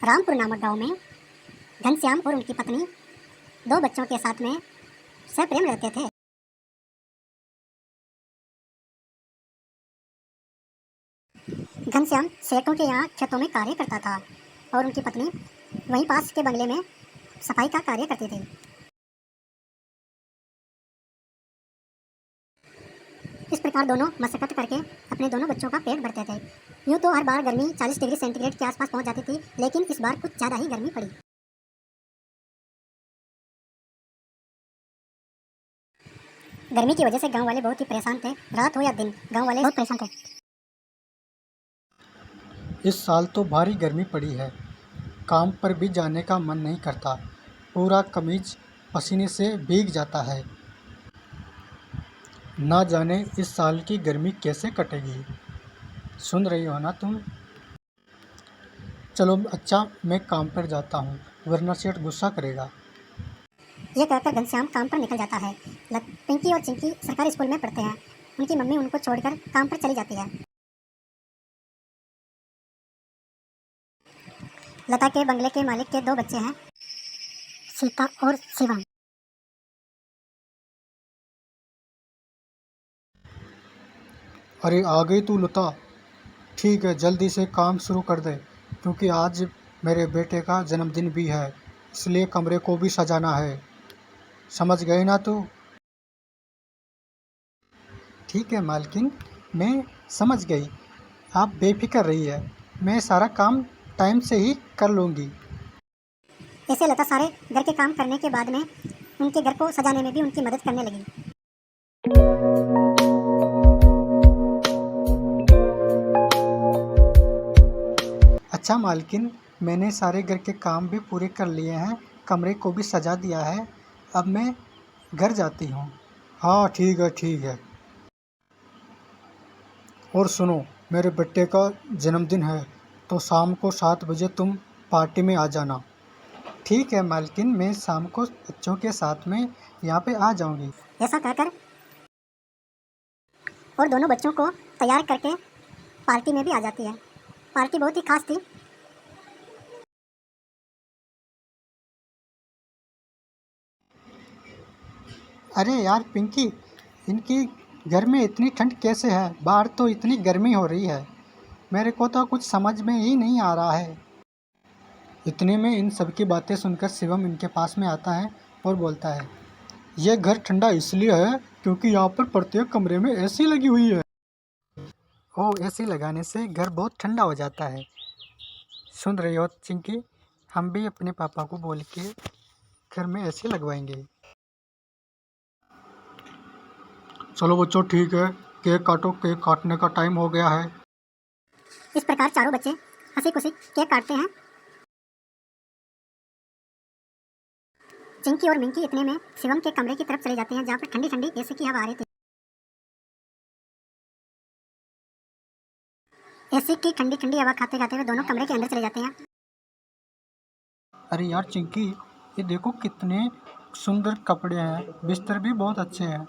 रामपुर नामक गांव में घनश्याम और उनकी पत्नी 2 बच्चों के साथ में सप्रेम रहते थे। घनश्याम सेठों के यहाँ खेतों में कार्य करता था और उनकी पत्नी वहीं पास के बंगले में सफाई का कार्य करती थी। इस प्रकार दोनों मशक्कत करके अपने दोनों बच्चों का पेट भरते थे। यूँ तो हर बार गर्मी 40 डिग्री सेंटीग्रेड के आसपास पहुंच जाती थी, लेकिन इस बार कुछ ज़्यादा ही गर्मी पड़ी। गर्मी की वजह से गांव वाले बहुत ही परेशान थे। रात हो या दिन, गांव वाले बहुत परेशान थे। इस साल तो भारी गर्मी पड़ी है, काम पर भी जाने का मन नहीं करता। पूरा कमीज पसीने से भीग जाता है। ना जाने इस साल की गर्मी कैसे कटेगी। सुन रही हो ना तुम? चलो अच्छा, मैं काम पर जाता हूँ, वरना सेठ गुस्सा करेगा। ये कहकर घनश्याम काम पर निकल जाता है। पिंकी और चिंकी सरकारी स्कूल में पढ़ते हैं। उनकी मम्मी उनको छोड़कर काम पर चली जाती है। लता के बंगले के मालिक के 2 बच्चे हैं, सीता और शिवम। अरे आ गई तू लता? ठीक है, जल्दी से काम शुरू कर दे, क्योंकि आज मेरे बेटे का जन्मदिन भी है, इसलिए कमरे को भी सजाना है। समझ गई ना तू? ठीक है मालकिन, मैं समझ गई। आप बेफिक्र रहिए, मैं सारा काम टाइम से ही कर लूँगी। ऐसे लता सारे घर के काम करने के बाद में उनके घर को सजाने में भी उनकी मदद करने लगी। अच्छा मालकिन, मैंने सारे घर के काम भी पूरे कर लिए हैं, कमरे को भी सजा दिया है। अब मैं घर जाती हूँ। हाँ ठीक है ठीक है। और सुनो, मेरे बेटे का जन्मदिन है, तो शाम को 7 बजे तुम पार्टी में आ जाना। ठीक है मालकिन, मैं शाम को बच्चों के साथ में यहाँ पे आ जाऊँगी। ऐसा कहकर और दोनों बच्चों को तैयार करके पार्टी में भी आ जाती है। पार्टी बहुत ही खास थी। अरे यार पिंकी, इनकी घर में इतनी ठंड कैसे है? बाहर तो इतनी गर्मी हो रही है, मेरे को तो कुछ समझ में ही नहीं आ रहा है। इतने में इन सब की बातें सुनकर शिवम इनके पास में आता है और बोलता है, यह घर ठंडा इसलिए है क्योंकि यहाँ पर प्रत्येक कमरे में एसी लगी हुई है। ओह, एसी लगाने से घर बहुत ठंडा हो जाता है। सुन रही हो चिंकी, हम भी अपने पापा को बोल के घर में एसी लगवाएंगे। चलो बच्चों ठीक है, केक काटो, केक काटने का टाइम हो गया है। इस प्रकार चारों बच्चे हंसी खुशी केक काटते हैं। चिंकी और मिंकी इतने में शिवम के कमरे की तरफ चले जाते हैं, जहाँ पर ठंडी ठंडी एसी की हवा आ रही थी। एसी की ठंडी ठंडी हवा खाते खाते वे दोनों कमरे के अंदर चले जाते हैं। अरे यार चिंकी, ये देखो कितने सुंदर कपड़े हैं, बिस्तर भी बहुत अच्छे हैं।